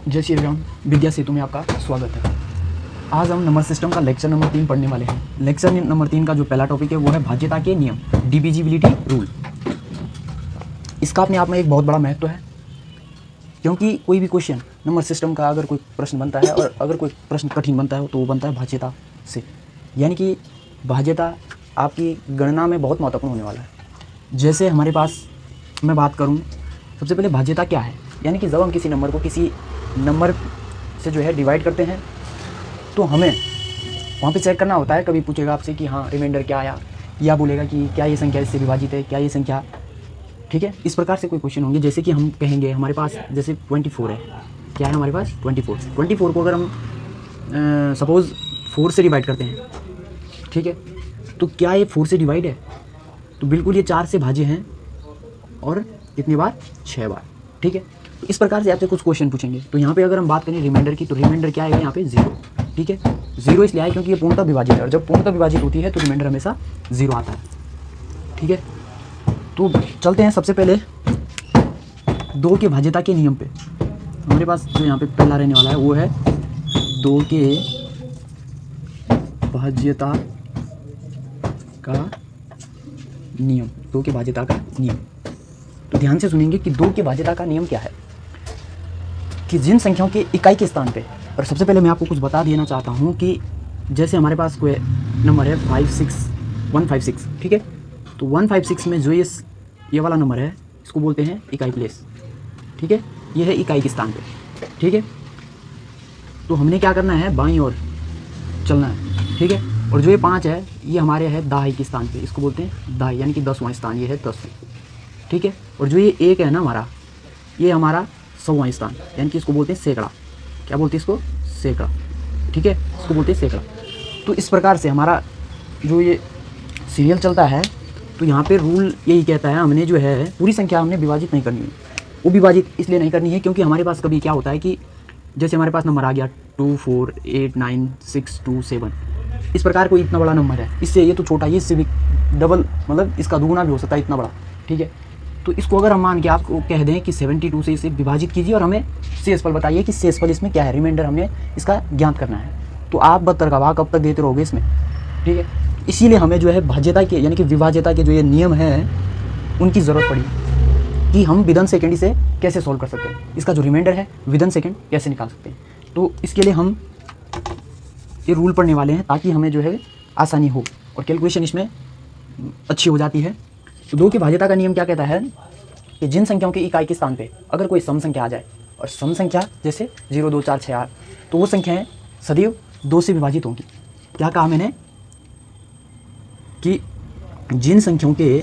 जय श्री राम। विद्या सेतु में आपका स्वागत है। आज हम नंबर सिस्टम का लेक्चर नंबर 3 पढ़ने वाले हैं। लेक्चर नंबर 3 का जो पहला टॉपिक है वो है भाज्यता के नियम, डिविजिबिलिटी रूल। इसका अपने आप में एक बहुत बड़ा महत्व है, क्योंकि कोई भी क्वेश्चन नंबर सिस्टम का अगर कोई प्रश्न बनता है और अगर कोई प्रश्न कठिन बनता है तो वो बनता है भाज्यता से। यानी कि भाज्यता आपकी गणना में बहुत महत्वपूर्ण होने वाला है। जैसे हमारे पास मैं बात करूँ, सबसे पहले भाज्यता क्या है, यानी कि जब हम किसी नंबर को किसी नंबर से जो है डिवाइड करते हैं तो हमें वहाँ पे चेक करना होता है। कभी पूछेगा आपसे कि हाँ रिमाइंडर क्या आया, या बोलेगा कि क्या ये संख्या इससे विभाजित है, क्या ये संख्या, ठीक है। इस प्रकार से कोई क्वेश्चन होंगे। जैसे कि हम कहेंगे हमारे पास जैसे 24 है, क्या है हमारे पास 24 को अगर हम सपोज़ 4 से डिवाइड करते हैं, ठीक है, तो क्या ये 4 से डिवाइड है? तो बिल्कुल ये 4 से भाज्य हैं और कितनी बार? 6 बार, ठीक है। तो इस प्रकार से आपसे कुछ क्वेश्चन पूछेंगे। तो यहाँ पे अगर हम बात करें रिमाइंडर की, तो रिमाइंडर क्या आएगा यहाँ पे? 0, ठीक है। 0 इसलिए आया क्योंकि ये पूर्णतः विभाजित है, और जब पूर्णतः विभाजित होती है तो रिमाइंडर हमेशा 0 आता है, ठीक है। तो चलते हैं सबसे पहले 2 के भाज्यता के नियम पे। हमारे पास जो यहाँ पे पहला रहने वाला है वो है 2 के भाज्यता का नियम। 2 के भाज्यता का नियम, तो ध्यान से सुनेंगे कि 2 के भाज्यता का नियम क्या है, कि जिन संख्याओं के इकाई के स्थान पे। और सबसे पहले मैं आपको कुछ बता देना चाहता हूँ कि जैसे हमारे पास कोई नंबर है 156, ठीक है। तो 156 में जो ये वाला नंबर है इसको बोलते हैं इकाई प्लेस, ठीक है। ये है इकाई के स्थान पे, ठीक है। तो हमने क्या करना है, बाईं ओर चलना है, ठीक है। और जो ये 5 है ये हमारे है दहाई के स्थान पे, इसको बोलते हैं दहाई, यानी कि 10वां स्थान, ये है 10, ठीक है। और जो ये 1 है ना हमारा, ये हमारा 100वां स्थान, यानी कि इसको बोलते हैं सैकड़ा। क्या बोलते हैं इसको? सैकड़ा, ठीक है, इसको बोलते हैं सैकड़ा। तो इस प्रकार से हमारा जो ये सीरियल चलता है, तो यहाँ पे रूल यही कहता है हमने जो है पूरी संख्या हमने विभाजित नहीं करनी है। वो विभाजित इसलिए नहीं करनी है क्योंकि हमारे पास कभी क्या होता है कि जैसे हमारे पास नंबर आ गया 2 4 8 9 6 2 7, इस प्रकार कोई इतना बड़ा नंबर है, इससे ये तो छोटा, ये इससे भी डबल, मतलब इसका दुगुना भी हो सकता है इतना बड़ा, ठीक है। तो इसको अगर हम मान के आपको कह दें कि 72 से इसे विभाजित कीजिए और हमें शेषफल बताइए कि शेषफल इसमें क्या है, रिमाइंडर हमने इसका ज्ञात करना है, तो आप 72 का भाग कब तक देते रहोगे इसमें, ठीक है। इसीलिए हमें जो है भाज्यता के यानी कि विभाज्यता के जो ये नियम हैं उनकी ज़रूरत पड़ी कि हम विदिन सेकेंड इसे कैसे सॉल्व कर सकते हैं, इसका जो रिमाइंडर है विदिन सेकेंड कैसे निकाल सकते हैं। तो इसके लिए हम ये रूल पढ़ने वाले हैं ताकि हमें जो है आसानी हो और कैलकुलेशन इसमें अच्छी हो जाती है। तो 2 की भाज्यता का नियम क्या कहता है कि जिन संख्याओं के इकाई के स्थान पे अगर कोई सम संख्या आ जाए, और सम संख्या जैसे 0 2 4 6 8, तो वो संख्याएं सदैव 2 से विभाजित होंगी। क्या कहा मैंने कि जिन संख्याओं के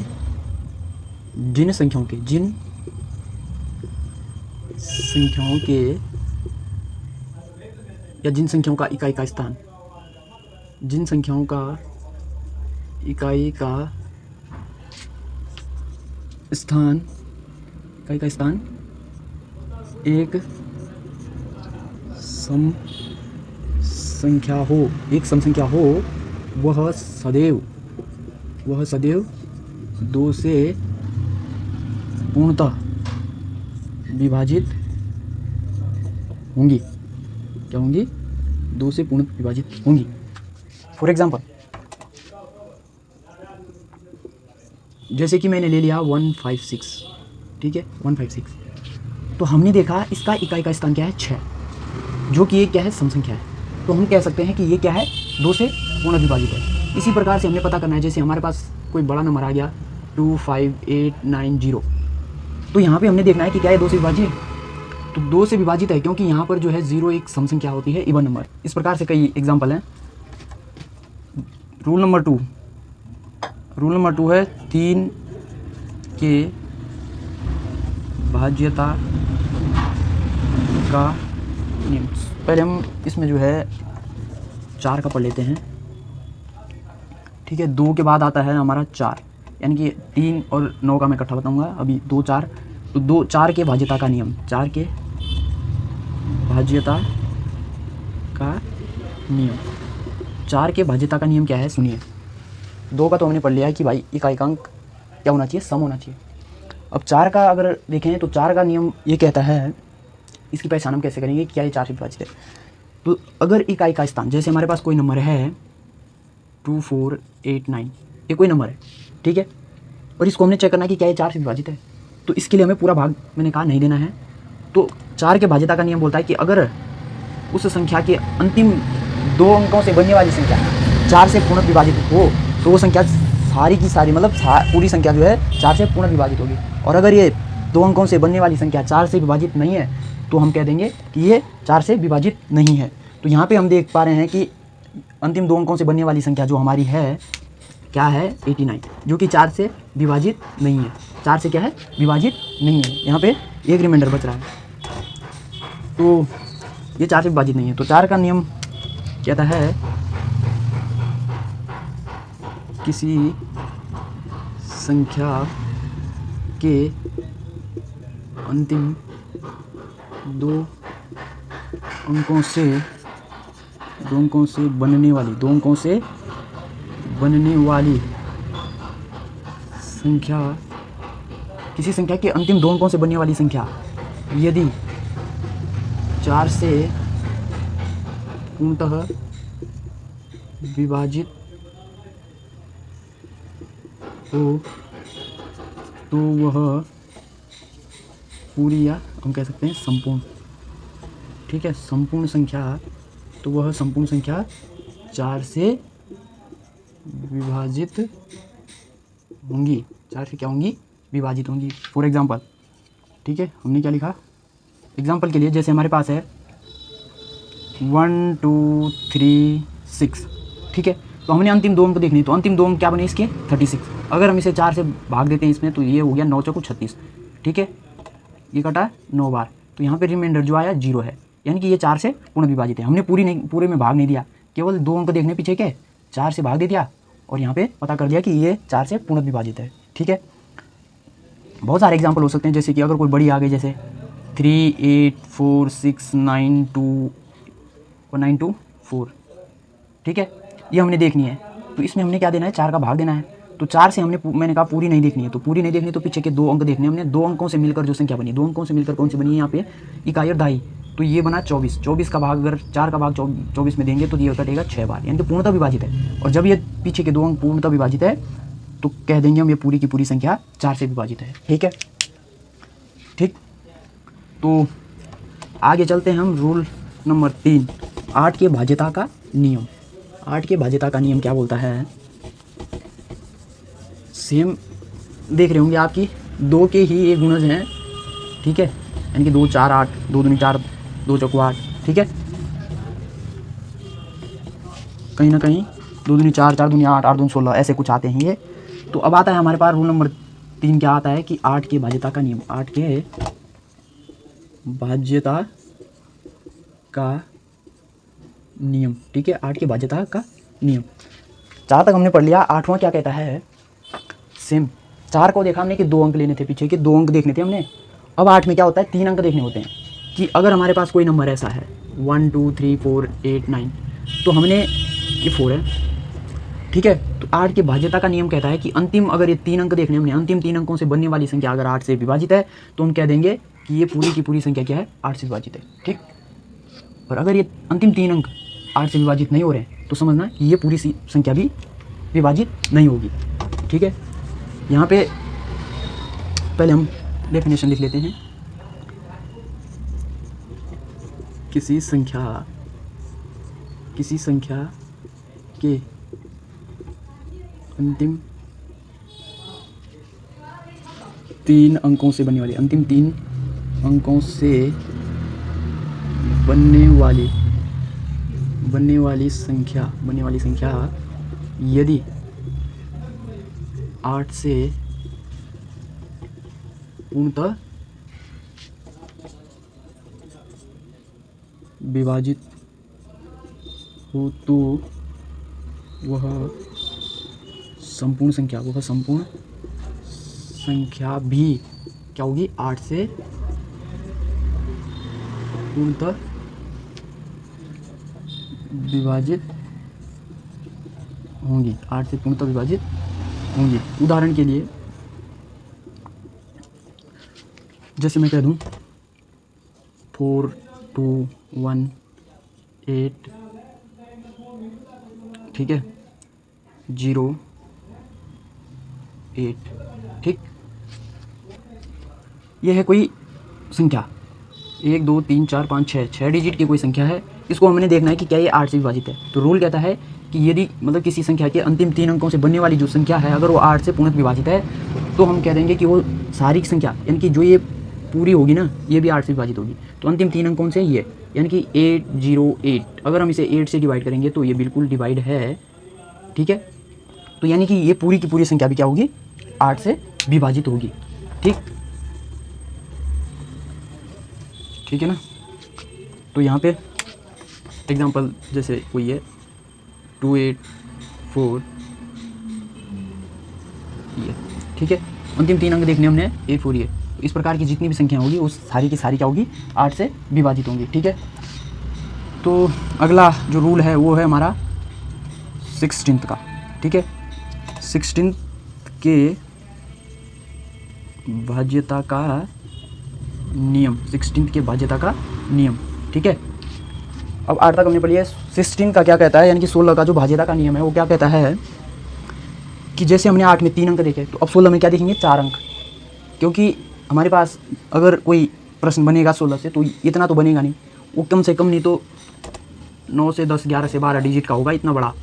या जिन संख्याओं का इकाई का स्थान, जिन संख्याओं का इकाई का स्थान एक सम संख्या हो, वह सदैव 2 से पूर्णतः विभाजित होंगी। क्या होंगी? 2 से पूर्णतः विभाजित होंगी। फॉर एग्जाम्पल, जैसे कि मैंने ले लिया 156, ठीक है, 156, तो हमने देखा इसका इकाई का स्थान क्या है? 6, जो कि ये क्या है? सम संख्या है। तो हम कह सकते हैं कि ये क्या है? 2 से पूर्ण विभाजित है। इसी प्रकार से हमें पता करना है, जैसे हमारे पास कोई बड़ा नंबर आ गया 25890, तो यहाँ पे हमने देखना है कि क्या है 2 से विभाजित है? तो 2 से विभाजित है क्योंकि यहाँ पर जो है 0 एक सम संख्या होती है, इवन नंबर। इस प्रकार से कई एग्जाम्पल हैं। रूल नंबर टू है 3 के भाज्यता का नियम। पहले हम इसमें जो है 4 का पढ़ लेते हैं, ठीक है। 2 के बाद आता है हमारा 4, यानी कि 3 और 9 का मैं इकट्ठा बताऊंगा अभी। 2 4, तो 4 के भाज्यता का नियम, 4 के भाज्यता का नियम। 4 के भाज्यता का नियम क्या है सुनिए। 2 का तो हमने पढ़ लिया है कि भाई इकाइकांक क्या होना चाहिए? सम होना चाहिए। अब 4 का अगर देखें तो 4 का नियम ये कहता है इसकी पहचान हम कैसे करेंगे क्या ये 4 से विभाजित है। तो अगर इकाई का स्थान, जैसे हमारे पास कोई नंबर है 2 4 8 9, ये कोई नंबर है, ठीक है, और इसको हमने चेक करना है कि क्या ये 4 से विभाजित है। तो इसके लिए हमें पूरा भाग, मैंने कहा, नहीं देना है। तो 4 के भाज्यता का नियम बोलता है कि अगर उस संख्या के अंतिम 2 अंकों से बनने वाली संख्या 4 से पूर्ण विभाजित हो तो वो संख्या सारी की सारी, मतलब पूरी संख्या जो है 4 से पूर्ण विभाजित होगी। और अगर ये 2 अंकों से बनने वाली संख्या 4 से विभाजित नहीं है तो हम कह देंगे कि ये 4 से विभाजित नहीं है। तो यहाँ पे हम देख पा रहे हैं कि अंतिम 2 अंकों से बनने वाली संख्या जो हमारी है क्या है 89, जो कि 4 से विभाजित नहीं है। 4 से क्या है, विभाजित नहीं है। यहाँ पे एक रिमाइंडर बच रहा है, तो ये 4 से विभाजित नहीं है। तो 4 का नियम कहता है किसी संख्या के अंतिम 2 अंकों से बनने वाली संख्या, किसी संख्या के अंतिम 2 अंकों से बनने वाली संख्या यदि 4 से पूर्णतः विभाजित हो तो वह पूरी, या हम कह सकते हैं संपूर्ण, ठीक है, संपूर्ण संख्या, तो वह संपूर्ण संख्या 4 से विभाजित होंगी। 4 से क्या होंगी, विभाजित होंगी। फॉर एग्जांपल, ठीक है, हमने क्या लिखा एग्जांपल के लिए, जैसे हमारे पास है 1 2 3 6, ठीक है, तो हमने अंतिम 2 अंक देखने, तो अंतिम 2 अंक क्या बने इसके 36। अगर हम इसे 4 से भाग देते हैं इसमें तो ये हो गया 9 चौको 36, ठीक है, ये कटा 9 बार, तो यहाँ पे रिमाइंडर जो आया 0 है, यानी कि ये 4 से पूर्ण विभाजित है। हमने पूरे में भाग नहीं दिया, केवल 2 अंक देखने पीछे के 4 से भाग दे दिया और यहाँ पे पता कर दिया कि ये 4 से पूर्ण विभाजित है, ठीक है। बहुत सारे एग्जाम्पल हो सकते हैं, जैसे कि अगर कोई बड़ी आ गई, जैसे 3 8 4 6 9 2 9 2 4, ठीक है, ये हमने देखनी है। तो इसमें हमने क्या देना है, 4 का भाग देना है। तो 4 से मैंने कहा पूरी नहीं देखनी है, तो पूरी नहीं देखनी तो पीछे के 2 अंक देखने हमने। 2 अंकों से मिलकर जो संख्या बनी, 2 अंकों से मिलकर कौन सी बनी है यहाँ पे, इकाई और दहाई, तो ये बना 24। 24 का भाग अगर 4 का भाग 24 में देंगे तो ये कटेगा 6 बार, यानी कि पूर्णतः विभाजित है। और जब ये पीछे के 2 अंक पूर्णतः विभाजित है तो कह देंगे हम ये पूरी की पूरी संख्या 4 से विभाजित है, ठीक है, ठीक। तो आगे चलते हैं हम रूल नंबर 3, 8 के भाज्यता का नियम। 8 के भाज्यता का नियम क्या बोलता है, सेम देख रहे होंगे आपकी 2 के ही एक गुणज हैं, ठीक है, यानी कि 2 4 8, 2 दूनी 4, 2 चौको 8, ठीक है, कहीं ना कहीं 2 दूनी 4, 4 दूनी 8, 8 दूनी 16, ऐसे कुछ आते हैं ये। तो अब आता है हमारे पास रूल नंबर 3, क्या आता है कि 8 के भाज्यता का नियम। 8 के भाज्यता का नियम, ठीक है, 8 की भाज्यता का नियम। 4 तक हमने पढ़ लिया। 8वां क्या कहता है, सेम 4 को देखा हमने कि 2 अंक लेने थे, पीछे के 2 अंक देखने थे हमने। अब 8 में क्या होता है, 3 अंक देखने होते हैं, कि अगर हमारे पास कोई नंबर ऐसा है 1 2 3 4 8 9, तो हमने, ये 4 है, ठीक है, तो 8 की भाज्यता का नियम कहता है कि अंतिम, अगर ये 3 अंक देखने हमने, अंतिम 3 अंकों से बनने वाली संख्या अगर 8 से विभाजित है तो हम कह देंगे कि ये पूरी की पूरी संख्या क्या है, 8 से विभाजित है, ठीक। और अगर ये अंतिम 3 अंक 8 से विभाजित नहीं हो रहे हैं तो समझना कि ये पूरी संख्या भी विभाजित नहीं होगी, ठीक है। यहाँ पे पहले हम डेफिनेशन लिख लेते हैं। किसी संख्या के अंतिम 3 अंकों से बनने वाली, अंतिम 3 अंकों से बनने वाली संख्या यदि 8 से पूर्णतः विभाजित हो तो वह संपूर्ण संख्या भी क्या होगी, 8 से पूर्णतः विभाजित होंगी, 8 से पूर्णतः विभाजित होंगी। उदाहरण के लिए जैसे मैं कह दूं 4218, ठीक है, 08, ठीक। यह है कोई संख्या 1 2 3 4 5 6 डिजिट की कोई संख्या है। इसको हमने देखना है कि क्या ये 8 से विभाजित है। तो रूल कहता है कि यदि मतलब किसी संख्या के अंतिम 3 अंकों से बनने वाली जो संख्या है अगर वो 8 से पूर्णतः विभाजित है तो हम कह देंगे कि वो सारी संख्या यानी कि जो ये पूरी होगी ना ये भी 8 से विभाजित होगी। तो अंतिम 3 अंक कौन से ये यानी कि 808, अगर हम इसे 8 से डिवाइड करेंगे तो ये बिल्कुल डिवाइड है, ठीक है। तो यानी कि ये पूरी की पूरी संख्या भी क्या होगी 8 से विभाजित होगी, ठीक, ठीक है ना। तो यहाँ पे एग्जांपल जैसे कोई है 284 ये, ठीक है। अंतिम 3 अंक देखने हमने 84 ये। इस प्रकार की जितनी भी संख्या होगी उस सारी की सारी क्या होगी 8 से विभाजित होंगी, ठीक है। तो अगला जो रूल है वो है हमारा 16th का, ठीक है। 16th के भाज्यता का नियम, 16th के भाज्यता का नियम, ठीक है। अब 8 तक हमने पढ़ी है। 16 का क्या कहता है यानी कि 16 का जो भाज्यता का नियम है वो क्या कहता है कि जैसे हमने 8 में 3 अंक देखे तो अब 16 में क्या देखेंगे 4 अंक, क्योंकि हमारे पास अगर कोई प्रश्न बनेगा 16 से तो इतना तो बनेगा नहीं, वो कम से कम नहीं तो 9 से 10 11 से 12 डिजिट का होगा, इतना बड़ा,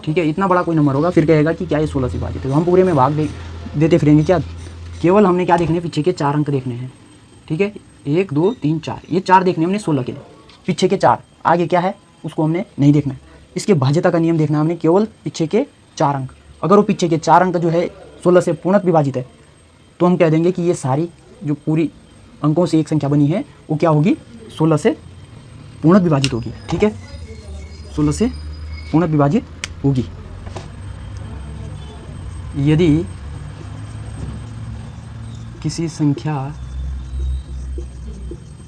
ठीक है। इतना बड़ा कोई नंबर होगा फिर कहेगा कि क्या ये 16 से विभाजित है। तो हम पूरे में भाग देते फिरेंगे क्या, केवल हमने क्या देखने पीछे के 4 अंक देखने हैं, ठीक है। 1 2 3 4 ये 4 देखने हमने 16 के लिए, पीछे के 4, आगे क्या है उसको हमने नहीं देखना है। इसके भाज्यता का नियम देखना हमने केवल पीछे के 4 अंक। अगर वो पीछे के 4 अंक जो है 16 से पूर्णतः विभाजित है तो हम कह देंगे कि ये सारी जो पूरी अंकों से एक संख्या बनी है वो क्या होगी 16 से पूर्णतः विभाजित होगी, ठीक है, 16 से पूर्णतः विभाजित होगी। यदि किसी संख्या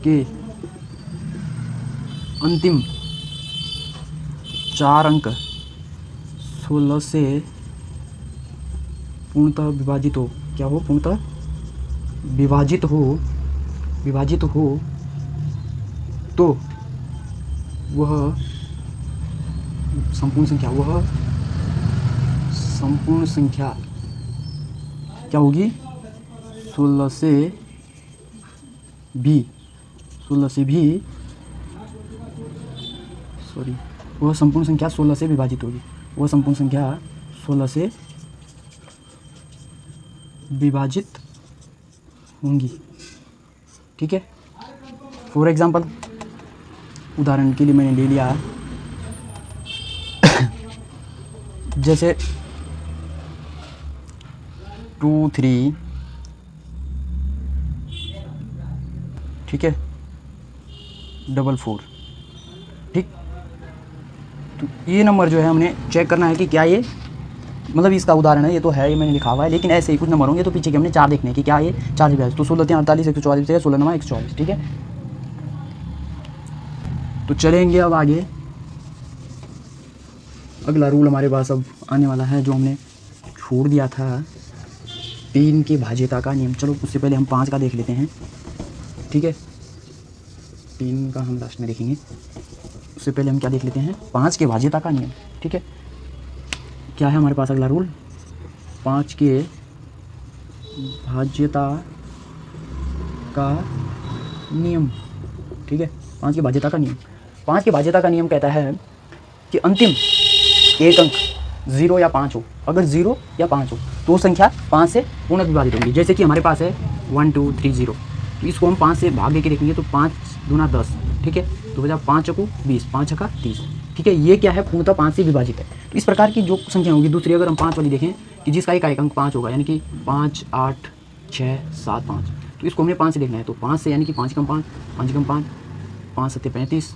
के अंतिम 4 अंक 16 से पूर्णतः विभाजित हो, क्या हो पूर्णतः विभाजित हो तो वह संपूर्ण संख्या क्या होगी 16 से भी वह संपूर्ण संख्या 16 से विभाजित होगी, वह संपूर्ण संख्या 16 से विभाजित होंगी, ठीक है। फॉर एग्जांपल उदाहरण के लिए मैंने ले लिया जैसे 2 3, ठीक है, 4 4, ठीक। तो ये नंबर जो है हमने चेक करना है कि क्या ये मतलब इसका उदाहरण है, ये तो है ये मैंने लिखा हुआ है, लेकिन ऐसे ही कुछ नंबर होंगे तो पीछे के हमने 4 देखने हैं कि क्या ये 4 से विभाजित। तो 16 3 48 144 है, 16 9 144, ठीक है। तो चलेंगे अब आगे। अगला रूल हमारे पास अब आने वाला है जो हमने छोड़ दिया था 3 के भाज्यता का नियम। चलो उससे पहले हम 5 का देख लेते हैं, ठीक है। 3 का हम लास्ट में देखेंगे, उससे पहले हम क्या देख लेते हैं 5 के भाज्यता का नियम, ठीक है। क्या है हमारे पास अगला रूल 5 के भाज्यता का नियम, ठीक है। 5 के भाज्यता का नियम, 5 के भाज्यता का नियम कहता है कि अंतिम एक अंक 0 या 5 हो, अगर 0 या 5 हो तो वो संख्या 5 से पूर्णतः विभाजित होगी। जैसे कि हमारे पास है 1 2 3 0, तो इसको हम 5 से भाग देके देखेंगे तो 5 दूना 10, ठीक है। तो बचा 5 चौको 20, 5 छक्का 30, ठीक है। ये क्या है पूर्णतः 5 से विभाजित है। तो इस प्रकार की जो संख्या होगी दूसरी अगर हम 5 वाली देखें कि जिसका एक अंक 5 होगा यानी कि 5 8 6 7 5, तो इसको हमने 5 से देखना है। तो 5 से यानी कि 5 कम 5 5 कम 5 5 7 35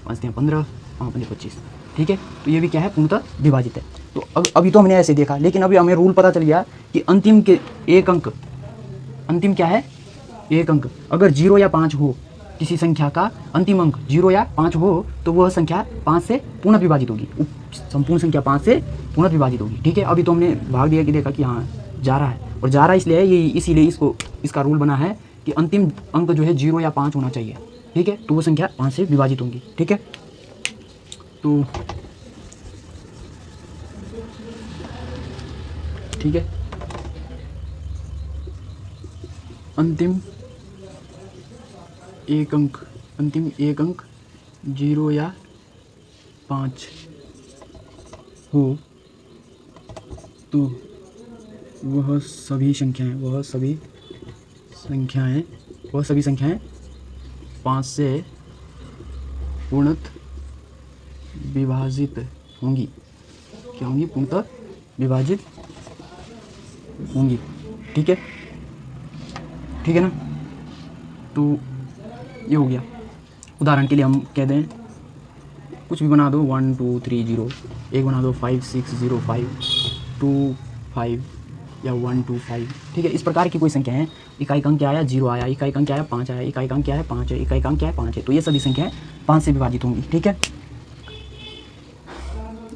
5 3 15 5 5 25, ठीक है। तो ये भी क्या है पूर्णतः विभाजित है। तो अभी तो हमने ऐसे देखा, लेकिन अभी हमें रूल पता चल गया कि अंतिम के एक अंक, अंतिम क्या है एक अंक, अगर 0 या 5 हो किसी संख्या का अंतिम अंक 0 या 5 हो तो वह संख्या 5 से पूर्णतः विभाजित होगी, संपूर्ण संख्या 5 से पूर्णतः विभाजित होगी, ठीक है। अभी तो हमने भाग दिया कि देखा कि हाँ जा रहा है, और जा रहा है इसलिए है ये, इसीलिए इसका रूल बना है कि अंतिम अंक जो है 0 या 5 होना चाहिए, ठीक है, तो वो संख्या 5 से विभाजित होंगी। ठीक है, तो ठीक है, अंतिम एक अंक 0 या 5 हो तो वह सभी संख्याएं 5 से पूर्णतः विभाजित होंगी। क्या होंगी? पूर्णतः विभाजित होंगी। ठीक है, ठीक है ना। तो ये हो गया। उदाहरण के लिए हम कह दें, कुछ भी बना दो, 1 2 3 0, एक बना दो 5 6 0 5 2 5 या 1 2 5। ठीक है, इस प्रकार की कोई संख्या है। इकाई अंक क्या आया? 0 आया। इकाई अंक क्या आया? 5 आया। इकाई अंक क्या है? 5 है। इकाई अंक क्या है? 5 है। तो ये सभी संख्याएं 5 से विभाजित होंगी। ठीक है,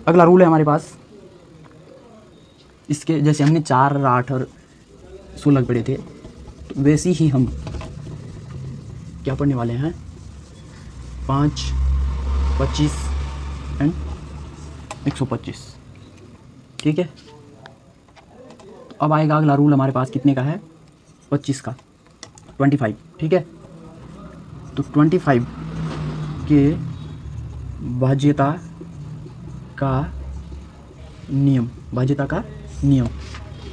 अगला रूल है हमारे पास। इसके जैसे हमने 4 8 और 16 पढ़े थे, तो वैसे ही हम क्या पढ़ने वाले हैं? 5 25 एंड 125। ठीक है, तो अब आएगा अगला रूल हमारे पास। कितने का है? 25 का, 25। ठीक है, तो 25 के भाज्यता का नियम।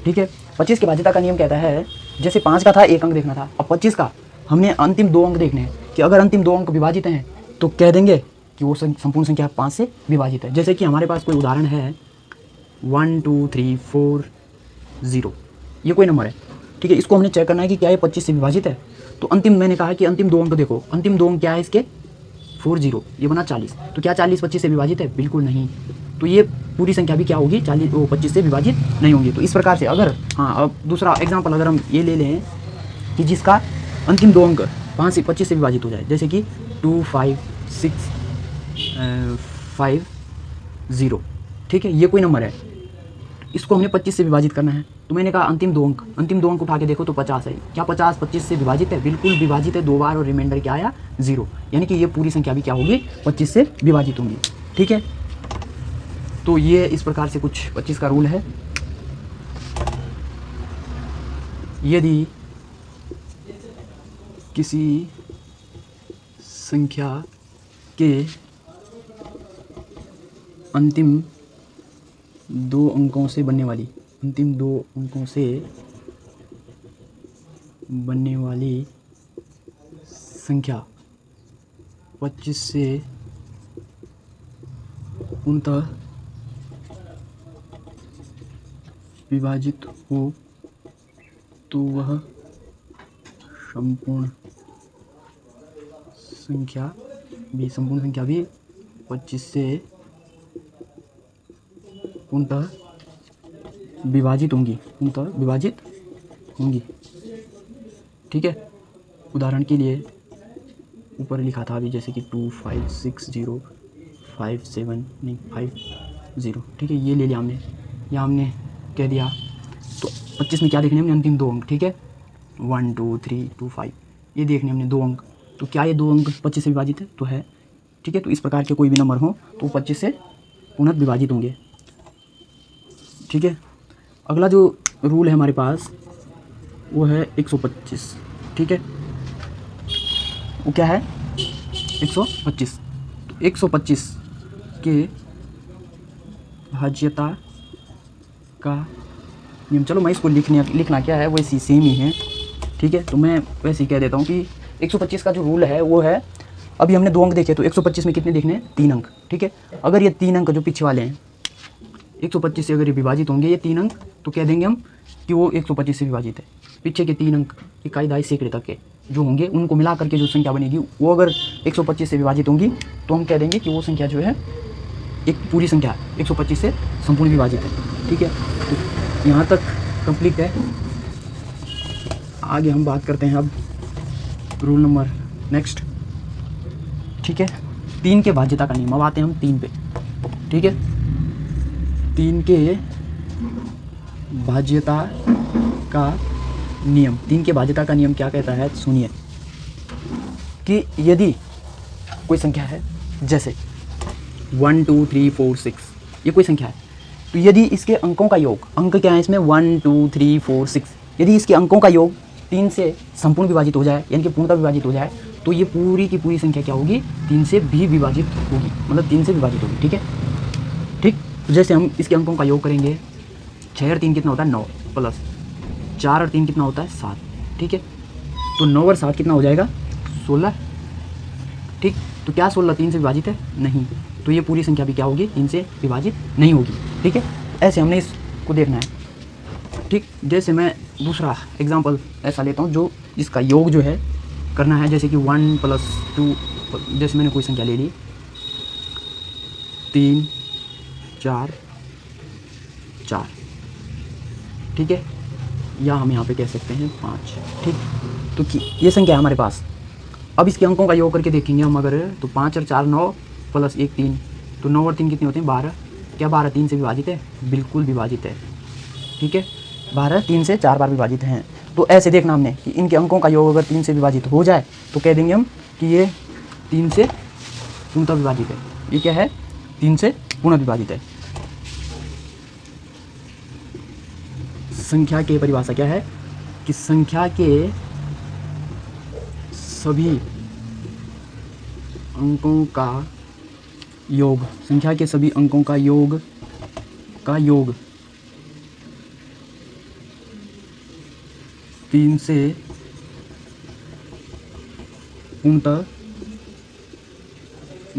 ठीक है, 25 के भाज्यता का नियम कहता है, जैसे 5 का था एक अंक देखना था, अब 25 का हमने अंतिम 2 अंक देखने हैं कि अगर अंतिम 2 अंक विभाजित हैं तो कह देंगे कि वो संपूर्ण संख्या 5 से विभाजित है। जैसे कि हमारे पास कोई उदाहरण है 1 2 3 4 0, ये कोई नंबर है। ठीक है, इसको हमने चेक करना है कि क्या ये 25 से विभाजित है। तो अंतिम, मैंने कहा कि अंतिम 2 अंक देखो, अंतिम 2 अंक क्या है इसके? 40, ये बना 40। तो क्या 40 25 से विभाजित है? बिल्कुल नहीं। तो ये पूरी संख्या भी क्या होगी? 25 से विभाजित नहीं होंगी। तो इस प्रकार से अगर, हाँ, अब दूसरा एग्जाम्पल अगर हम ये ले लें कि जिसका अंतिम 2 अंक 5 से 25 से विभाजित हो जाए, जैसे कि 2 5 6 5 0। ठीक है, ये कोई नंबर है, इसको हमने 25 से विभाजित करना है। तो मैंने कहा अंतिम 2 अंक उठा के देखो तो 50 है। क्या 50 25 से विभाजित है? बिल्कुल विभाजित है, 2 बार, और रिमाइंडर क्या आया? 0। यानी कि ये पूरी संख्या भी क्या होगी? 25 से विभाजित होंगी। ठीक है, तो ये इस प्रकार से कुछ 25 का रूल है। यदि किसी संख्या के अंतिम 2 अंकों से बनने वाली संख्या 25 से पूर्णतः विभाजित हो तो वह संपूर्ण संख्या भी 25 से पूर्णतः विभाजित होंगी। ठीक है, उदाहरण के लिए ऊपर लिखा था अभी, जैसे कि 2 5 6 0 5 7 नहीं 5 0। ठीक है, ये ले लिया हमने, या हमने कह दिया। तो 25 में क्या देखने हमने? अंतिम 2 अंक। ठीक है, 1 2 3 2 5, ये देखने हमने 2 अंक। तो क्या ये 2 अंक 25 से विभाजित है? तो है। ठीक है, तो इस प्रकार के कोई भी नंबर हो तो 25 से पूर्णतः विभाजित होंगे। ठीक है, अगला जो रूल है हमारे पास वो है 125। ठीक है, वो क्या है? 125। तो 125 के भाज्यता का नियम, चलो मैं इसको लिखना क्या है, वैसे सेम ही है। ठीक है, तो मैं वैसे ही कह देता हूँ कि 125 का जो रूल है वो है, अभी हमने 2 अंक देखे, तो 125 में कितने देखने हैं? 3 अंक। ठीक है, अगर ये 3 अंक जो पीछे वाले हैं 125 से अगर ये विभाजित होंगे ये 3 अंक, तो कह देंगे हम कि वो 125 से विभाजित है। पीछे के 3 अंक इकाई दहाई सैकड़े तक के जो होंगे उनको मिला करके जो संख्या बनेगी वो अगर 125 से विभाजित होंगी तो हम कह देंगे कि वो संख्या जो है एक पूरी संख्या 125 से संपूर्ण विभाजित है। ठीक है, तो यहाँ तक कंप्लीट है। आगे हम बात करते हैं अब रूल नंबर नेक्स्ट। ठीक है, 3 के भाज्यता का नियम। अब आते हैं हम 3 पे। ठीक है, 3 के भाज्यता का नियम। 3 के भाज्यता का नियम क्या कहता है? सुनिए कि यदि कोई संख्या है जैसे 1 2 3 4 6, ये कोई संख्या है, तो यदि इसके अंकों का योग, अंक क्या है इसमें 1 2 3 4 6, यदि इसके अंकों का योग 3 से संपूर्ण विभाजित हो जाए, यानी कि पूर्णतः विभाजित हो जाए, तो ये पूरी की पूरी संख्या क्या होगी, 3 से भी विभाजित होगी, मतलब 3 से विभाजित होगी। ठीक है, ठीक। तो जैसे हम इसके अंकों का योग करेंगे, 6 और 3 कितना होता है 9, प्लस 4 और 3 कितना होता है 7। ठीक है, तो 9 और 7 कितना हो जाएगा 16। ठीक, तो क्या 16 3 से विभाजित है? नहीं, तो ये पूरी संख्या भी क्या होगी, 3 से विभाजित नहीं होगी। ठीक है, ऐसे हमने इसको देखना है। ठीक, जैसे मैं दूसरा एग्जांपल ऐसा लेता हूँ जो इसका योग जो है करना है, जैसे कि 1 + 2, जैसे मैंने कोई संख्या ले ली 3 4 4। ठीक है, या हम यहाँ पे कह सकते हैं 5। ठीक, तो ये संख्या है हमारे पास। अब इसके अंकों का योग करके देखेंगे हम, अगर तो 5 और 4 9 + 1 3, तो 9 और 3 कितने होते हैं 12। क्या 12 3 से विभाजित है? बिल्कुल विभाजित है। ठीक है, 12 3 से 4 बार विभाजित हैं। तो ऐसे देखना हमने कि इनके अंकों का योग अगर 3 से विभाजित हो जाए तो कह देंगे हम कि ये 3 से पूर्णतः विभाजित है। ये क्या है, 3 से पूर्ण विभाजित है। संख्या की परिभाषा क्या है कि संख्या के सभी अंकों का योग, संख्या के सभी अंकों का योग 3 से पूर्णतः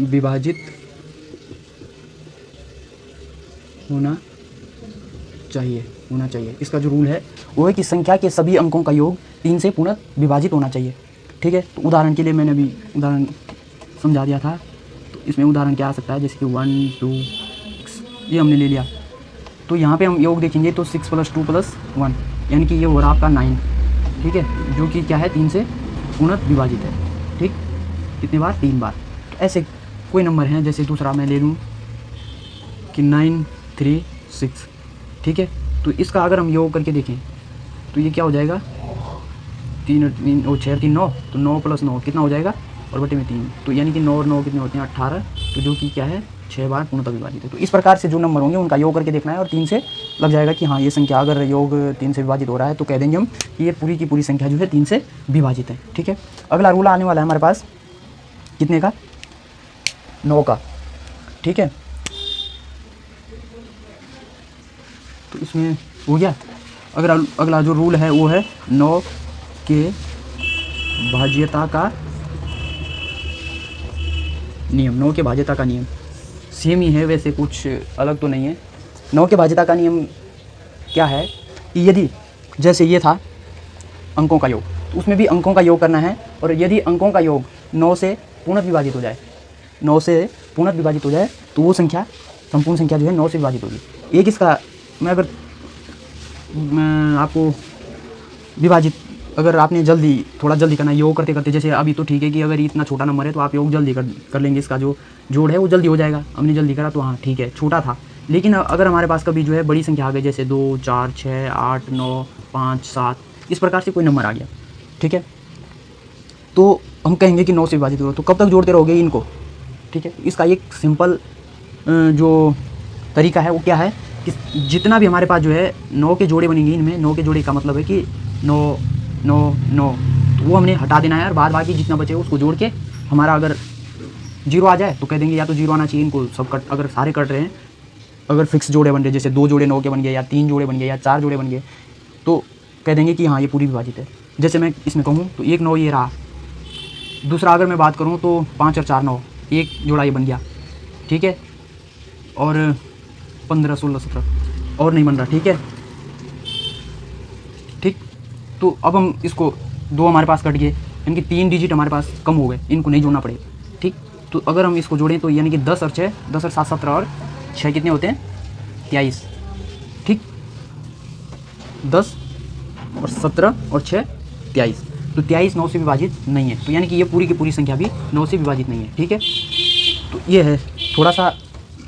विभाजित होना चाहिए। इसका जो रूल है वो है कि संख्या के सभी अंकों का योग 3 से पूर्ण विभाजित होना चाहिए। ठीक है, तो उदाहरण के लिए मैंने अभी उदाहरण समझा दिया था, तो इसमें उदाहरण क्या आ सकता है, जैसे कि 1 2 6 ये हमने ले लिया। तो यहाँ पे हम योग देखेंगे तो 6 + 2 + 1, यानी कि ये हो रहा आपका 9। ठीक है, जो कि क्या है 3 से पूर्ण विभाजित है। ठीक, कितनी बार? 3 बार। तो ऐसे कोई नंबर हैं, जैसे दूसरा मैं ले लूँ कि 9 3 6। ठीक है, तो इसका अगर हम योग करके देखें तो ये क्या हो जाएगा, 3 और 6 और 3 9, तो 9 + 9 कितना हो जाएगा, और बटे में 3, तो यानी कि 9 और 9 कितने होते हैं 18, तो जो कि क्या है 6 बार पूर्णतः विभाजित है। तो इस प्रकार से जो नंबर होंगे उनका योग करके देखना है, और 3 से लग जाएगा कि हाँ ये संख्या अगर योग 3 से विभाजित हो रहा है तो कह देंगे हम कि ये पूरी की पूरी संख्या जो है 3 से विभाजित है। ठीक है, अगला रूल आने वाला है हमारे पास कितने का, 9 का। ठीक है, तो इसमें हो गया। अगला जो रूल है वो है 9 के भाज्यता का नियम। 9 के भाज्यता का नियम सेम ही है, वैसे कुछ अलग तो नहीं है। 9 के भाज्यता का नियम क्या है कि यदि जैसे ये था अंकों का योग, तो उसमें भी अंकों का योग करना है, और यदि अंकों का योग 9 से पूर्ण विभाजित हो जाए, 9 से पूर्ण विभाजित हो जाए, तो वो संख्या संपूर्ण संख्या जो है 9 से विभाजित होगी। एक इसका मैं अगर आपको विभाजित, अगर आपने थोड़ा जल्दी करना है योग करते करते, जैसे अभी तो ठीक है कि अगर इतना छोटा नंबर है तो आप योग जल्दी कर लेंगे, इसका जो जोड़ है वो जल्दी हो जाएगा। हमने जल्दी करा तो हाँ ठीक है, छोटा था। लेकिन अगर हमारे पास कभी जो है बड़ी संख्या आ गई, जैसे 2 4 6 8 9 5 7, इस प्रकार से कोई नंबर आ गया, ठीक है, तो हम कहेंगे कि 9 से विभाजित करो। तो कब तक जोड़ते रहोगे इनको? ठीक है, इसका एक सिंपल जो तरीका है वो क्या है कि जितना भी हमारे पास जो है 9 के जोड़े बनेंगे, इनमें 9 के जोड़े का मतलब है कि 9 9 9, तो वो हमने हटा देना है, और बाद बाकी जितना बचे उसको जोड़ के हमारा अगर 0 आ जाए तो कह देंगे या तो 0 आना चाहिए, इनको सब कट, अगर सारे कट रहे हैं, अगर फिक्स जोड़े बन रहे, जैसे 2 जोड़े 9 के बन गए, या 3 जोड़े बन गए, या 4 जोड़े बन गए, तो कह देंगे कि हाँ ये पूरी विभाजित है। जैसे मैं इसमें कहूँ तो 1 9 ये रहा। दूसरा अगर मैं बात करूँ तो 5 और 4 9, एक जोड़ा ये बन गया, ठीक है, और 15 16 17 और नहीं बन रहा, ठीक है, ठीक। तो अब हम इसको 2 हमारे पास कट गए, यानी कि 3 डिजिट हमारे पास कम हो गए, इनको नहीं जोड़ना पड़ेगा, ठीक। तो अगर हम इसको जोड़ें तो यानी कि 10 और 6, 10 और 7 17 और 6 कितने होते हैं 23, ठीक। 10 और 17 और 6 23, तो 23 9 से विभाजित नहीं है, तो यानी कि ये पूरी की पूरी संख्या भी 9 से विभाजित नहीं है, ठीक है। तो ये है, थोड़ा सा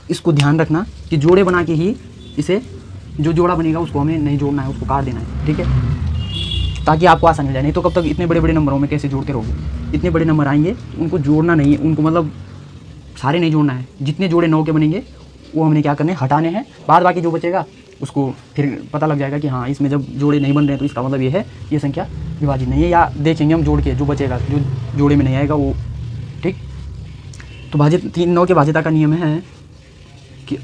इसको ध्यान रखना कि जोड़े बना के ही इसे, जो जोड़ा बनेगा उसको हमें नहीं जोड़ना है, उसको काट देना है, ठीक है। ताकि आपको आसानी हो जाए। नहीं तो कब तक इतने बड़े बड़े नंबरों में कैसे जोड़ते रहोगे। इतने बड़े नंबर आएंगे उनको जोड़ना नहीं, उनको मतलब सारे नहीं जोड़ना है। जितने जोड़े 9 के बनेंगे वो हमने क्या करने, हटाने हैं। बाद बाकी जो बचेगा उसको फिर पता लग जाएगा कि हाँ इसमें जब जोड़े नहीं बन रहे हैं तो इसका मतलब ये है ये संख्या विभाजित नहीं है, या देखेंगे हम जोड़ के जो बचेगा, जो जोड़े में नहीं आएगा वो। ठीक, तो भाजित 9 के भाजिता का नियम है कि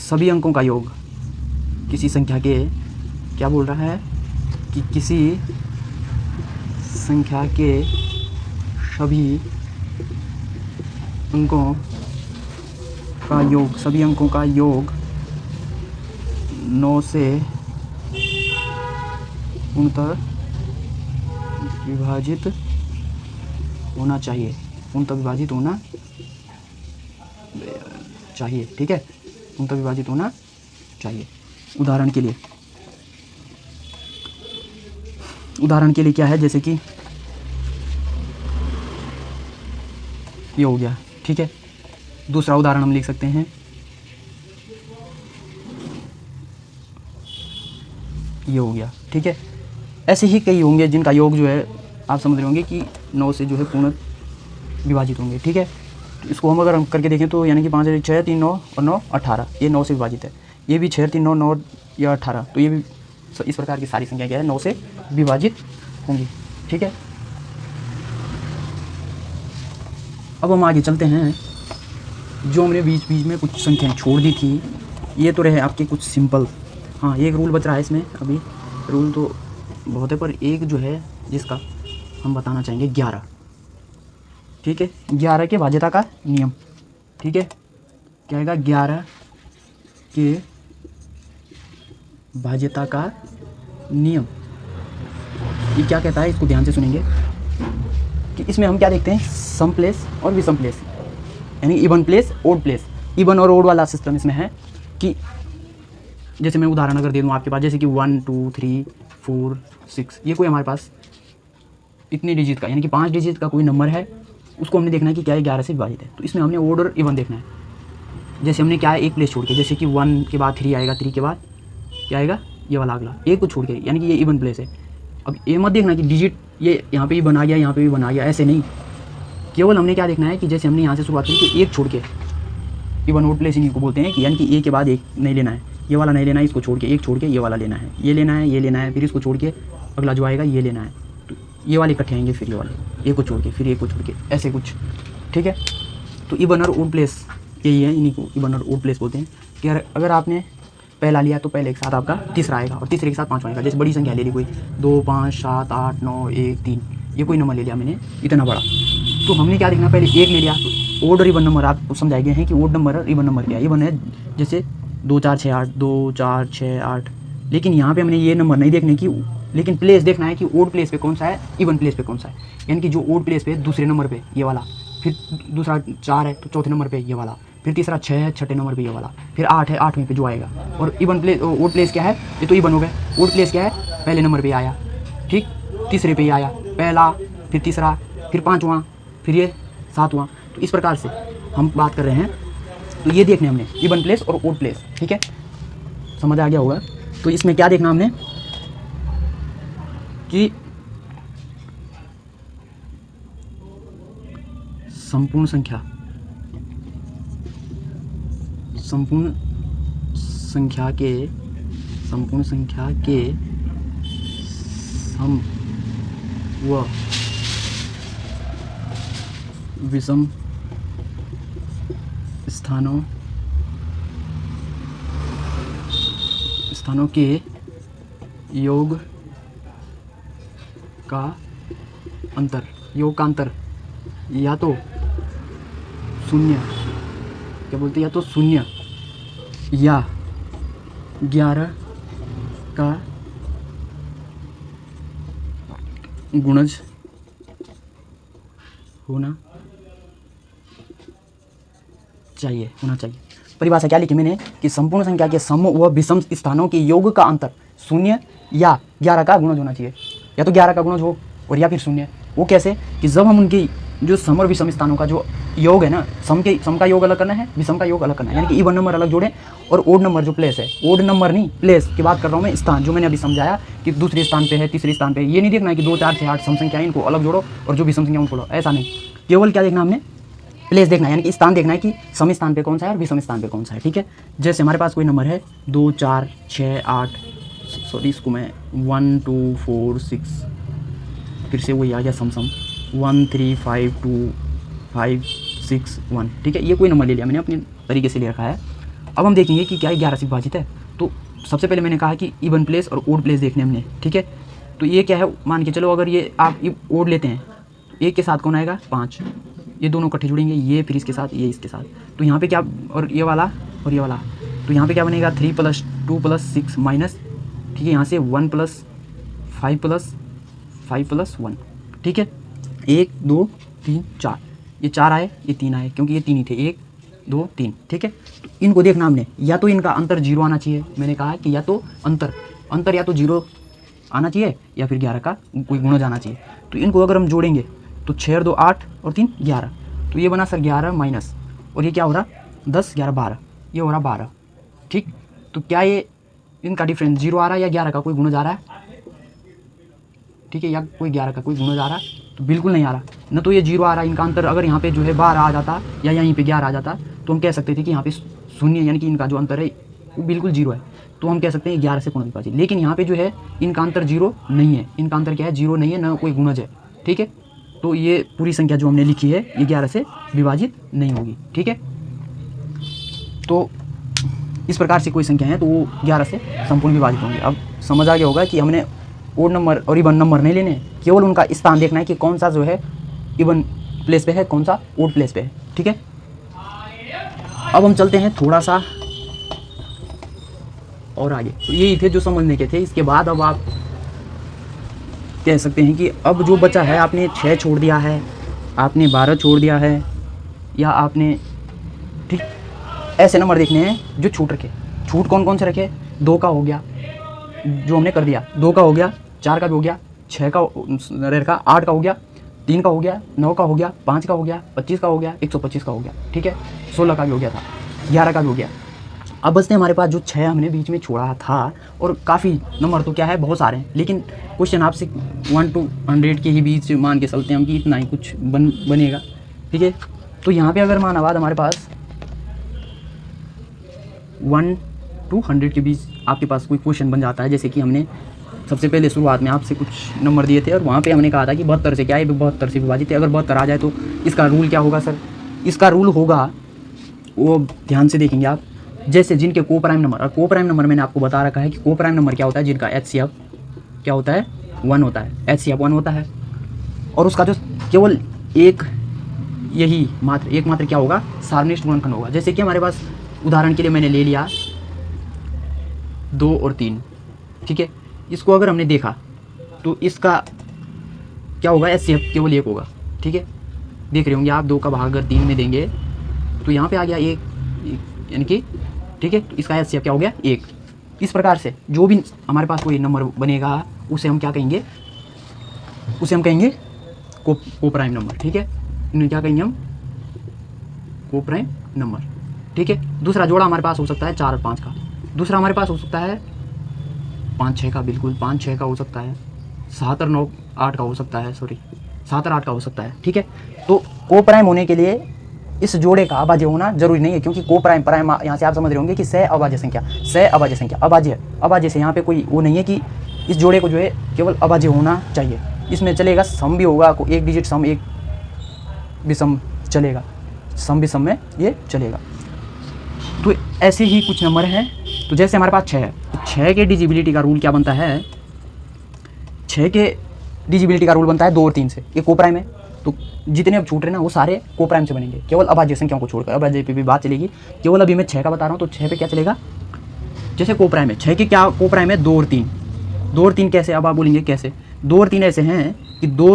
सभी अंकों का योग किसी संख्या के, क्या बोल रहा है कि किसी संख्या के सभी अंकों का योग, सभी अंकों का योग 9 से पूर्णतः विभाजित होना चाहिए, पूर्णतः विभाजित होना चाहिए। ठीक है, पूर्णतः विभाजित होना चाहिए। उदाहरण के लिए क्या है, जैसे कि ये हो गया। ठीक है, दूसरा उदाहरण हम लिख सकते हैं, ये हो गया। ठीक है, ऐसे ही कई होंगे जिनका योग जो है आप समझ रहे होंगे कि 9 से जो है पूर्ण विभाजित होंगे। ठीक है, तो इसको हम अगर हम करके देखें तो यानी कि 5 6 3 9 और 9 18, ये 9 से विभाजित है। ये भी 6 3 9 9 या 18, तो ये भी इस प्रकार की सारी संख्या क्या है 9 से विभाजित होंगी। ठीक है, अब हम आगे चलते हैं। जो हमने बीच बीच में कुछ संख्याएं छोड़ दी थी, ये तो रहे आपके कुछ सिंपल। हाँ, एक रूल बच रहा है इसमें, अभी रूल तो बहुत है पर एक जो है जिसका हम बताना चाहेंगे 11। ठीक है, 11 के भाज्यता का नियम। ठीक है, क्या आएगा 11 के भाज्यता का नियम। ये क्या कहता है, इसको ध्यान से सुनेंगे कि इसमें हम क्या देखते हैं, सम प्लेस और विषम प्लेस, यानी even place, odd place. Even और ओड वाला सिस्टम इसमें है कि जैसे मैं उदाहरण अगर दे दूँ आपके पास, जैसे कि 1 2 3 4 6, ये कोई हमारे पास इतने डिजिट का यानी कि 5 डिजिट का कोई नंबर है, उसको हमने देखना है कि क्या है 11 से विभाजित है। तो इसमें हमने ओड और इवन देखना है। जैसे हमने क्या है एक प्लेस छोड़ के, जैसे कि 1 के बाद 3 आएगा, 3 के बाद क्या आएगा ये वाला अगला, एक को छोड़ के, यानी कि ये इवन प्लेस है। अब ये मत देखना कि डिजिट ये यहाँ पे भी बना गया, यहाँ पे भी बना गया, ऐसे नहीं। केवल हमने क्या देखना है कि जैसे हमने यहाँ से शुरुआत की तो एक छोड़ के, इवन ओड प्लेस इन्हीं को बोलते हैं कि यानी कि ए के बाद एक नहीं लेना है, ये वाला नहीं लेना है, इसको छोड़ के एक छोड़ के ये वाला लेना है, ये लेना है, ये लेना है, फिर इसको छोड़ के अगला जो आएगा ये लेना है। तो ये वाले इकट्ठे आएंगे, फिर ये वाले, एक को छोड़ के फिर एक को छोड़ के, ऐसे कुछ। ठीक है, तो इवन और ओड प्लेस यही है, इन्हीं को इवन और ओड प्लेस बोलते हैं। कि अगर आपने पहला लिया तो पहले के साथ आपका तीसरा आएगा और तीसरे के साथ पाँचवा आएगा। जैसे बड़ी संख्या ले ली कोई 2 5 7 8 9 1 3, ये कोई नंबर ले लिया मैंने इतना बड़ा, तो हमने क्या देखना, पहले एक ले लिया तो ओड और इवन नंबर आपको समझाए गए हैं कि ओड नंबर और इवन नंबर क्या है। इवन है जैसे 2 4 6 8, 2 4 6 8, लेकिन यहाँ पे हमने ये नंबर नहीं देखने की, लेकिन प्लेस देखना है कि ओड प्लेस पे कौन सा है, इवन प्लेस पे कौन सा है। यानी कि जो ओड प्लेस पे दूसरे नंबर पे ये वाला, फिर दूसरा 4 है तो चौथे नंबर पे ये वाला, फिर तीसरा 6 है छठे नंबर पे ये वाला, फिर 8 है 8वें पे जो आएगा। और इवन प्लेस, ओड प्लेस क्या है, ये तो इवन हो गए। ओड प्लेस क्या है, पहले नंबर पे आया, ठीक, तीसरे पे आया, पहला, फिर तीसरा, फिर पाँचवां, फिर ये सातवां। तो इस प्रकार से हम बात कर रहे हैं। तो ये देखने हमने इवन प्लेस और ओड प्लेस। ठीक है, समझ आ गया होगा। तो इसमें क्या देखना हमने कि संपूर्ण संख्या के सम व विषम स्थानों के योग का अंतर या तो शून्य, क्या बोलते हैं, या तो शून्य या 11 का गुणज होना चाहिए। परिभाषा क्या लिखी मैंने कि संपूर्ण संख्या के सम व विषम स्थानों के योग का अंतर शून्य या 11 का गुणज होना चाहिए। या तो 11 का गुणज हो और या फिर शून्य। वो कैसे कि जब हम उनकी जो सम और विषम स्थानों का जो योग है ना, सम का योग अलग करना है, विषम का योग अलग करना है, यानी कि इवन नंबर अलग जोड़े और ओड नंबर जो प्लेस है, ओड नंबर नहीं प्लेस की बात कर रहा हूँ मैं, स्थान जो मैंने अभी समझाया कि दूसरे स्थान पे है, तीसरे स्थान पे, ये नहीं देखना है कि 2 4 6 8 सम संख्या है इनको अलग जोड़ो और जो विषम संख्या उनको जोड़ो, ऐसा नहीं, केवल क्या देखना हमने, प्लेस देखना है, यानी कि स्थान देखना है कि सम स्थान पे कौन सा है और विषम स्थान पे कौन सा है। ठीक है, जैसे हमारे पास कोई नंबर है 2 4 6 8, सॉरी इसको मैं 1 2 4 6, फिर से वही आ गया सम 1 3 5 2 5 6 1। ठीक है, ये कोई नंबर ले लिया मैंने, अपने तरीके से ले रखा है। अब हम देखेंगे कि क्या 11 से विभाजित है। तो सबसे पहले मैंने कहा कि इवन प्लेस और ओड प्लेस देखने हमने। ठीक है, तो ये क्या है, मान के चलो अगर ये आप ओड लेते हैं, एक के साथ कौन आएगा 5, ये दोनों इकट्ठे जुड़ेंगे, ये फिर इसके साथ, ये इसके साथ, तो यहाँ पे क्या, और ये वाला और ये वाला, तो यहाँ पे क्या बनेगा 3 + 2 + 6 माइनस, ठीक है, यहाँ से 1 + 5 + 5 + 1। ठीक है, 1 2 3 4, ये 4 आए, ये 3 आए, क्योंकि ये 3 ही थे, 1 2 3। ठीक है, तो इनको देखना हमने, या तो इनका अंतर 0 आना चाहिए, मैंने कहा कि या तो अंतर या तो 0 आना चाहिए या फिर 11 का कोई गुणज आना चाहिए। तो इनको अगर हम जोड़ेंगे तो 6 और 2 8 और 3 11, तो ये बना सर 11 माइनस, और ये क्या हो रहा 10 11 12, ये हो रहा 12। ठीक, तो क्या ये इनका डिफरेंस 0 आ रहा है या 11 का कोई गुणज आ रहा है? ठीक है, या कोई 11 का कोई गुणज आ रहा है? तो बिल्कुल नहीं आ रहा, न तो ये 0 आ रहा है, इनका अंतर अगर यहाँ पे जो है 12 आ जाता या यहीं पे 11 आ जाता तो हम कह सकते थे कि यहाँ पे 0, यानी कि इनका जो अंतर है वो बिल्कुल 0 है, तो हम कह सकते हैं 11 से पूर्ण विभाजित। लेकिन यहाँ पे जो है इनका अंतर 0 नहीं है, इनका अंतर क्या है 0 नहीं है, न कोई गुणज है। ठीक है, तो ये पूरी संख्या जो हमने लिखी है ये 11 से विभाजित नहीं होगी। ठीक है, तो इस प्रकार से कोई संख्या है तो वो 11 से संपूर्ण विभाजित होंगी। अब समझ आ गया होगा कि हमने ओड नंबर और इवन नंबर नहीं लेने, केवल उनका स्थान देखना है कि कौन सा जो है इवन प्लेस पे है, कौन सा ओड प्लेस पे है। ठीक है, अब हम चलते हैं थोड़ा सा और आगे। तो यही थे जो समझने के थे। इसके बाद अब आप कह सकते हैं कि अब जो बचा है, आपने 6 छोड़ दिया है, आपने 12 छोड़ दिया है, या आपने, ठीक, ऐसे नंबर देखने हैं जो छूट रखे। छूट कौन कौन से रखे? 2 का हो गया जो हमने कर दिया, 2 का हो गया, 4 का भी हो गया, 6 का रखा, 8 का हो गया, 3 का हो गया, 9 का हो गया, 5 का हो गया, 25 का हो गया, 125 का हो गया। ठीक है, 16 का भी हो गया था, 11 का भी हो गया। अब बचते हमारे पास जो 6 हमने बीच में छोड़ा था, और काफ़ी नंबर तो क्या है बहुत सारे हैं, लेकिन क्वेश्चन आपसे 1 to 100 के ही बीच मान के चलते हैं हम कि इतना ही कुछ बनेगा। ठीक है, तो यहाँ पे अगर माना बाद हमारे पास 1 to 100 के बीच आपके पास कोई क्वेश्चन बन जाता है, जैसे कि हमने सबसे पहले शुरुआत में आपसे कुछ नंबर दिए थे और वहाँ पे हमने कहा था कि 72 से क्या है, 72 से विभाजित है। अगर 72 आ जाए तो इसका रूल क्या होगा सर? इसका रूल होगा, वो ध्यान से देखेंगे आप, जैसे जिनके को प्राइम नंबर, और को प्राइम नंबर मैंने आपको बता रखा है कि को प्राइम नंबर क्या होता है, जिनका HCF क्या होता है 1 होता है, HCF 1 होता है, और उसका जो केवल एक यही मात्र क्या होगा, सारणिक गुणनखंड होगा। जैसे कि हमारे पास उदाहरण के लिए मैंने ले लिया 2 और 3। ठीक है, इसको अगर हमने देखा तो इसका क्या होगा, HCF केवल 1 होगा। ठीक है, देख रहे होंगे आप, 2 का भाग अगर 3 में देंगे तो यहाँ पे आ गया 1, यानी कि, ठीक है, तो इसका HCF क्या हो गया 1। इस प्रकार से जो भी हमारे पास कोई नंबर बनेगा उसे हम क्या कहेंगे, उसे हम कहेंगे को प्राइम नंबर। ठीक है, इन्हें क्या कहेंगे हम, को प्राइम नंबर। ठीक है, दूसरा जोड़ा हमारे पास हो सकता है 4 और 5 का, दूसरा हमारे पास हो सकता है 5 6 का, बिल्कुल 5 6 का हो सकता है, 7 और 9 8 का हो सकता है, 7 और 8 का हो सकता है। ठीक है, तो को प्राइम होने के लिए इस जोड़े का अभाज्य होना जरूरी नहीं है, क्योंकि को प्राइम यहाँ से आप समझ रहे होंगे कि सह अभाज्य संख्या, अभाज्य से यहाँ पे कोई वो नहीं है कि इस जोड़े को जो है केवल अभाज्य होना चाहिए, इसमें चलेगा सम भी होगा, एक डिजिट सम, एक विषम चलेगा, सम विषम में ये चलेगा। तो ऐसे ही कुछ नंबर हैं। तो जैसे हमारे पास 6 है, तो 6 के डिजिबिलिटी का रूल क्या बनता है, 6 के डिजिबिलिटी का रूल बनता है 2 और 3 से। ये को प्राइम है, तो जितने अब छूट रहे ना वो सारे को प्राइम से बनेंगे, केवल अभाज्य संख्याओं को छोड़कर। अभाज्य पे भी बात चलेगी, केवल अभी मैं 6 का बता रहा हूँ, तो 6 पे क्या चलेगा, जैसे को प्राइम है 6 के क्या को प्राइम है 2 और 3। 2 और 3 कैसे, अब आप बोलेंगे कैसे, 2 और 3 ऐसे हैं कि 2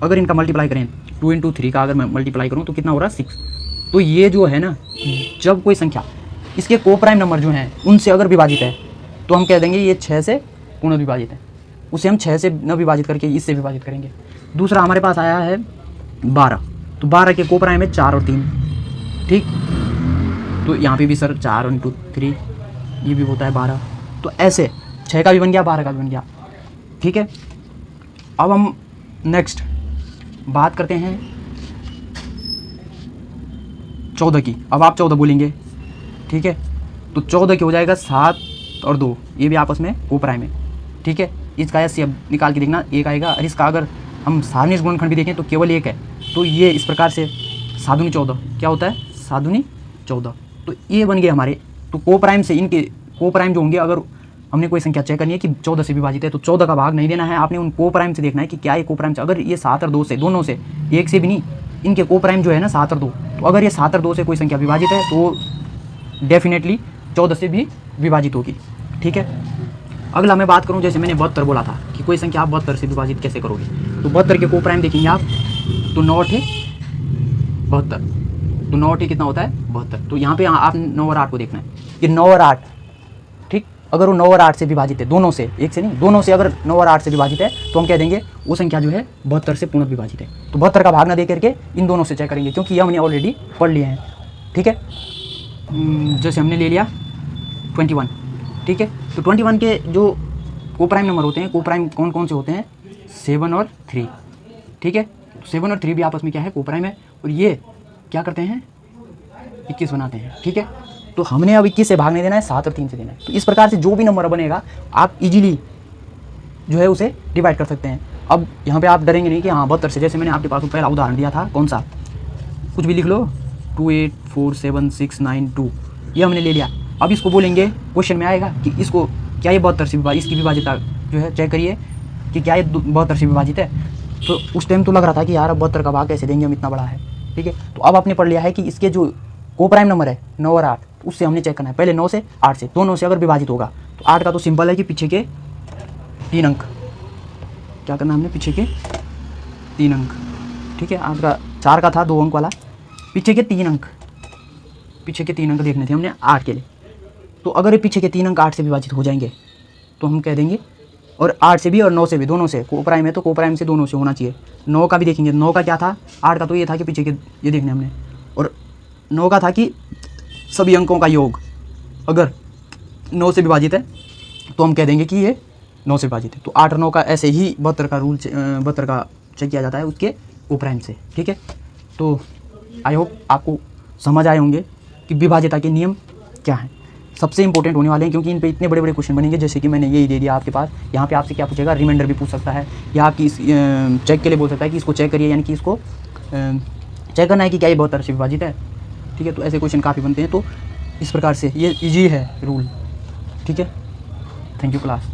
अगर इनका मल्टीप्लाई करें, 2 × 3 का अगर मैं मल्टीप्लाई करूँ तो कितना हो रहा है 6। तो ये जो है ना, जब कोई संख्या इसके को प्राइम नंबर जो हैं उनसे अगर विभाजित है तो हम कह देंगे ये 6 से पूर्ण विभाजित है, उसे हम 6 से न विभाजित करके इससे विभाजित करेंगे। दूसरा हमारे पास आया है 12, तो 12 के को प्राइम है 4 और 3, ठीक। तो यहाँ पे भी सर 4 इंटू 3 ये भी होता है 12। तो ऐसे 6 का भी बन गया, 12 का भी बन गया, ठीक है। अब हम नेक्स्ट बात करते हैं 14 की। अब आप 14 बोलेंगे, ठीक है। तो 14 की हो जाएगा 7 और 2, ये भी आपस में को प्राइम है, ठीक है। इसका ऐसे अब निकाल के देखना, एक आएगा। और इसका अगर हम सारणिक गुणनखंड भी देखें तो केवल एक है। तो ये इस प्रकार से 7 दूनी 14 क्या होता है, 7 दूनी 14। तो ये बन गए हमारे। तो को प्राइम से इनके को प्राइम जो होंगे, अगर हमने कोई संख्या चेक करनी है कि 14 से विभाजित है तो 14 का भाग नहीं देना है, आपने उन को प्राइम से देखना है कि क्या ये को प्राइम से, अगर ये 7 और 2 से, दोनों से, एक से भी नहीं, इनके को प्राइम जो है ना 7 और 2, तो अगर ये 7 और 2 से कोई संख्या विभाजित है तो डेफिनेटली 14 से भी विभाजित होगी, ठीक है। अगला मैं बात करूं, जैसे मैंने 72 बोला था कि कोई संख्या आप 72 से विभाजित कैसे करोगे। तो 72 के को प्राइम देखेंगे आप, तो 9 8 72, तो 9 8 कितना होता है 72। तो यहाँ पे आप 9 और 8 को देखना है कि 9 और 8, ठीक। अगर वो 9 और 8 से विभाजित है, दोनों से, एक से नहीं, दोनों से अगर 9 और 8 से विभाजित है तो हम कह देंगे वो संख्या जो है 72 से पूर्ण विभाजित है। तो 72 का भाग ना दे करके इन दोनों से चेक करेंगे, क्योंकि ये हमने ऑलरेडी पढ़ लिए हैं, ठीक है। जैसे हमने ले लिया 21, ठीक है। तो 21 के जो को प्राइम नंबर होते हैं, को प्राइम कौन कौन से होते हैं, 7 और 3, ठीक है। तो 7 और 3 भी आपस में क्या है, को प्राइम है। और ये क्या करते हैं, 21 बनाते हैं, ठीक है। तो हमने अब 21 से भाग नहीं देना है, 7 और 3 से देना है। तो इस प्रकार से जो भी नंबर बनेगा आप इजीली जो है उसे डिवाइड कर सकते हैं। अब यहाँ पे आप डरेंगे नहीं कि हाँ 72 से, जैसे मैंने आपके पास पहला उदाहरण दिया था, कौन सा, कुछ भी लिख लो, 2 8 4 7 6 9 2, ये हमने ले लिया। अब इसको बोलेंगे, क्वेश्चन में आएगा कि इसको क्या ये 72 से विभाजित, इसकी विभाजिता जो है चेक करिए कि क्या ये 72 से विभाजित है। तो उस टाइम तो लग रहा था कि यार अब 72 का भाग कैसे देंगे, हम इतना बड़ा है, ठीक है। तो अब आपने पढ़ लिया है कि इसके जो को प्राइम नंबर है 9 और 8, उससे हमने चेक करना है, पहले 9 से 8 से, दोनों से अगर विभाजित होगा तो 8 का तो सिंपल है कि पीछे के 3 अंक, क्या करना हमने, पीछे के 3 अंक, ठीक है। 8 का 4 का था 2 अंक वाला, पीछे के 3 अंक, पीछे के 3 अंक देखने थे हमने 8 के लिए। तो अगर ये पीछे के 3 अंक 8 से विभाजित हो जाएंगे तो हम कह देंगे, और 8 से भी और 9 से भी, दोनों से को प्राइम है तो को प्राइम से दोनों से होना चाहिए। 9 का भी देखेंगे, 9 का क्या था, 8 का तो ये था कि पीछे के, ये देखने हमने, और 9 का था कि सभी अंकों का योग अगर 9 से विभाजित है तो हम कह देंगे कि ये 9 से विभाजित है। तो 8 और 9 का ऐसे ही 72 का रूल 72 का चेक किया जाता है उसके को प्राइम से, ठीक है। तो आई होप आपको समझ आए होंगे कि विभाज्यता के नियम क्या हैं, सबसे इंपॉर्टेंट होने वाले हैं, क्योंकि इन पे इतने बड़े बड़े क्वेश्चन बनेंगे। जैसे कि मैंने यही दे दिया आपके पास, यहाँ पे आपसे क्या पूछेगा, रिमाइंडर भी पूछ सकता है, या आपकी इस चेक के लिए बोल सकता है कि इसको चेक करिए, यानी कि इसको चेक करना है कि क्या ये 72 से विभाजित है, ठीक है। तो ऐसे क्वेश्चन काफ़ी बनते हैं। तो इस प्रकार से ये ईजी है रूल, ठीक है। Thank you class.